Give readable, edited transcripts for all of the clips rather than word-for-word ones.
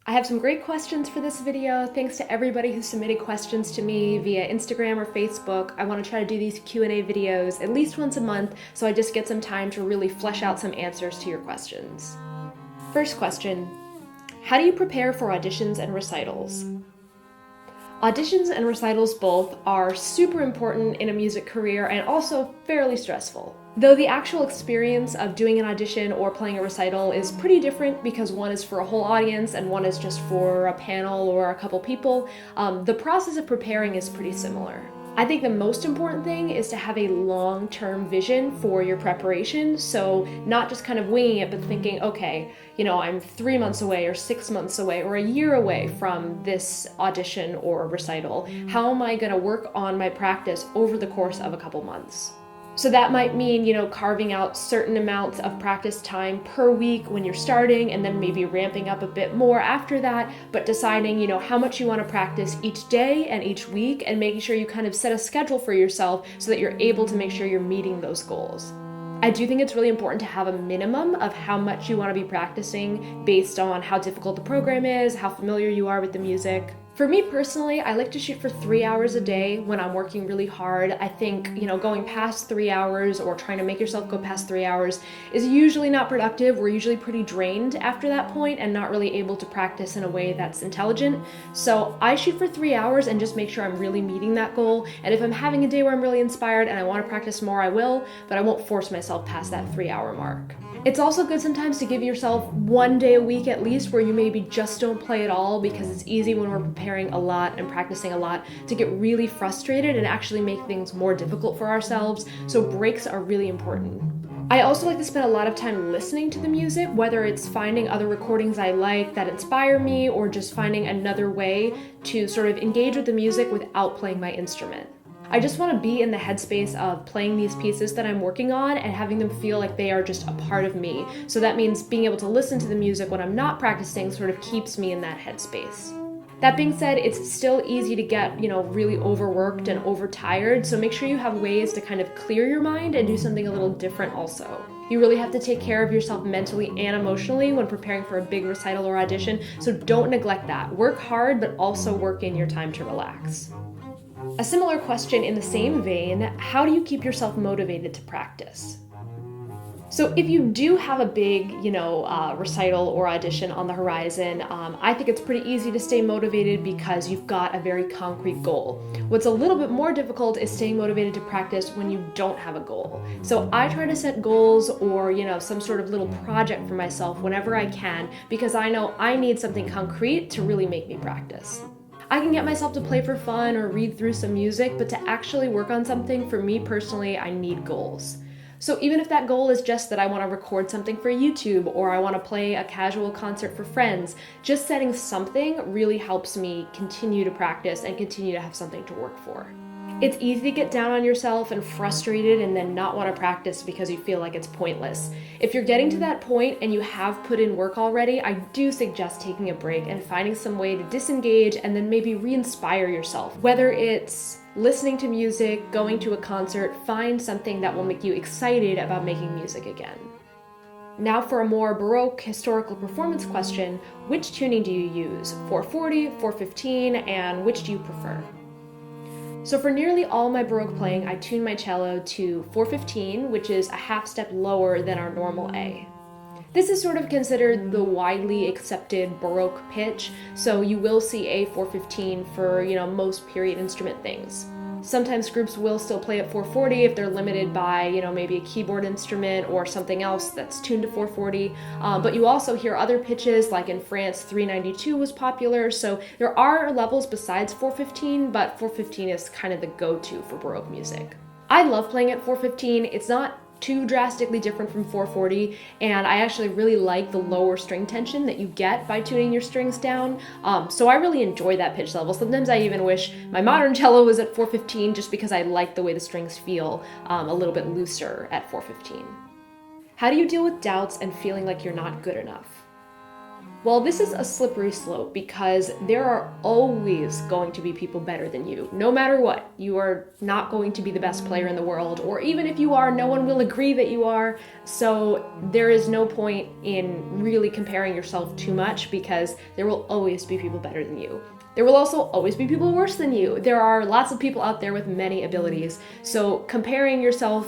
I have some great questions for this video. Thanks to everybody who submitted questions to me via Instagram or Facebook. I want to try to do these Q&A videos at least once a month, so I just get some time to really flesh out some answers to your questions. First question, how do you prepare for auditions and recitals? Auditions and recitals both are super important in a music career and also fairly stressful. Though the actual experience of doing an audition or playing a recital is pretty different because one is for a whole audience and one is just for a panel or a couple people, the process of preparing is pretty similar. I think the most important thing is to have a long-term vision for your preparation, so not just kind of winging it, but thinking, okay, I'm 3 months away or 6 months away or a year away from this audition or recital. How am I going to work on my practice over the course of a couple months? So that might mean, carving out certain amounts of practice time per week when you're starting and then maybe ramping up a bit more after that, but deciding, how much you want to practice each day and each week and making sure you kind of set a schedule for yourself so that you're able to make sure you're meeting those goals. I do think it's really important to have a minimum of how much you want to be practicing based on how difficult the program is, how familiar you are with the music. For me personally, I like to shoot for 3 hours a day when I'm working really hard. I think, going past 3 hours or trying to make yourself go past 3 hours is usually not productive. We're usually pretty drained after that point and not really able to practice in a way that's intelligent. So I shoot for 3 hours and just make sure I'm really meeting that goal. And if I'm having a day where I'm really inspired and I want to practice more, I will, but I won't force myself past that 3-hour mark. It's also good sometimes to give yourself 1 day a week at least where you maybe just don't play at all, because it's easy when we're preparing a lot and practicing a lot to get really frustrated and actually make things more difficult for ourselves, so breaks are really important. I also like to spend a lot of time listening to the music, whether it's finding other recordings I like that inspire me or just finding another way to sort of engage with the music without playing my instrument. I just want to be in the headspace of playing these pieces that I'm working on and having them feel like they are just a part of me. So that means being able to listen to the music when I'm not practicing sort of keeps me in that headspace. That being said, it's still easy to get, really overworked and overtired, so make sure you have ways to kind of clear your mind and do something a little different also. You really have to take care of yourself mentally and emotionally when preparing for a big recital or audition, so don't neglect that. Work hard, but also work in your time to relax. A similar question in the same vein, how do you keep yourself motivated to practice? So if you do have a big, recital or audition on the horizon, I think it's pretty easy to stay motivated because you've got a very concrete goal. What's a little bit more difficult is staying motivated to practice when you don't have a goal. So I try to set goals or, some sort of little project for myself whenever I can, because I know I need something concrete to really make me practice. I can get myself to play for fun or read through some music, but to actually work on something, for me personally, I need goals. So even if that goal is just that I want to record something for YouTube or I want to play a casual concert for friends, just setting something really helps me continue to practice and continue to have something to work for. It's easy to get down on yourself and frustrated and then not want to practice because you feel like it's pointless. If you're getting to that point and you have put in work already, I do suggest taking a break and finding some way to disengage and then maybe re-inspire yourself. Whether it's listening to music, going to a concert, find something that will make you excited about making music again. Now for a more Baroque historical performance question, which tuning do you use? 440, 415, and which do you prefer? So for nearly all my Baroque playing, I tune my cello to 415, which is a half step lower than our normal A. This is sort of considered the widely accepted Baroque pitch, so you will see a 415 for, most period instrument things. Sometimes groups will still play at 440 if they're limited by, maybe a keyboard instrument or something else that's tuned to 440. But you also hear other pitches, like in France, 392 was popular. So there are levels besides 415, but 415 is kind of the go-to for Baroque music. I love playing at 415. It's not too drastically different from 440, and I actually really like the lower string tension that you get by tuning your strings down, so I really enjoy that pitch level. Sometimes I even wish my modern cello was at 415 just because I like the way the strings feel a little bit looser at 415. How do you deal with doubts and feeling like you're not good enough? Well, this is a slippery slope because there are always going to be people better than you. No matter what, you are not going to be the best player in the world, or even if you are, no one will agree that you are. So there is no point in really comparing yourself too much because there will always be people better than you. There will also always be people worse than you. There are lots of people out there with many abilities. So comparing yourself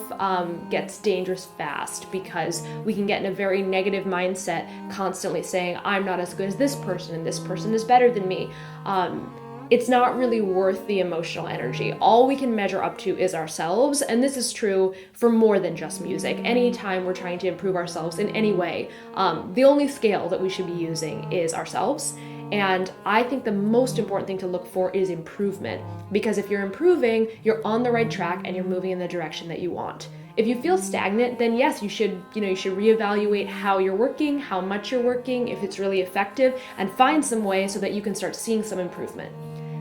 gets dangerous fast because we can get in a very negative mindset constantly saying, I'm not as good as this person and this person is better than me. It's not really worth the emotional energy. All we can measure up to is ourselves, and this is true for more than just music. Anytime we're trying to improve ourselves in any way, the only scale that we should be using is ourselves. And I think the most important thing to look for is improvement, because if you're improving, you're on the right track and you're moving in the direction that you want. If you feel stagnant, then yes, you should reevaluate how you're working, how much you're working, if it's really effective, and find some way so that you can start seeing some improvement.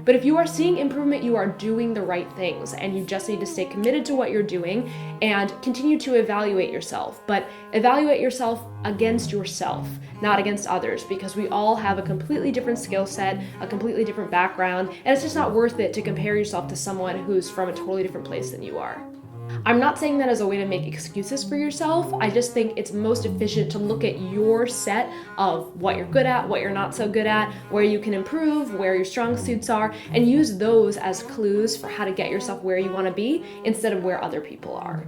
But if you are seeing improvement, you are doing the right things, and you just need to stay committed to what you're doing and continue to evaluate yourself. But evaluate yourself against yourself, not against others, because we all have a completely different skill set, a completely different background, and it's just not worth it to compare yourself to someone who's from a totally different place than you are. I'm not saying that as a way to make excuses for yourself. I just think it's most efficient to look at your set of what you're good at, what you're not so good at, where you can improve, where your strong suits are, and use those as clues for how to get yourself where you want to be instead of where other people are.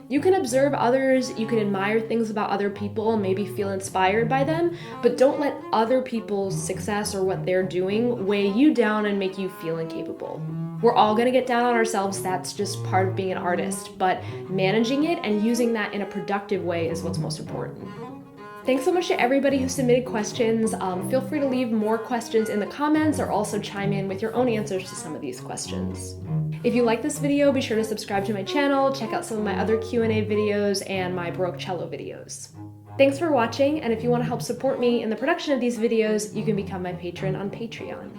You can observe others, you can admire things about other people, maybe feel inspired by them, but don't let other people's success or what they're doing weigh you down and make you feel incapable. We're all gonna get down on ourselves, that's just part of being an artist, but managing it and using that in a productive way is what's most important. Thanks so much to everybody who submitted questions. Feel free to leave more questions in the comments or also chime in with your own answers to some of these questions. If you like this video, be sure to subscribe to my channel, check out some of my other Q&A videos and my Baroque cello videos. Thanks for watching, and if you want to help support me in the production of these videos, you can become my patron on Patreon.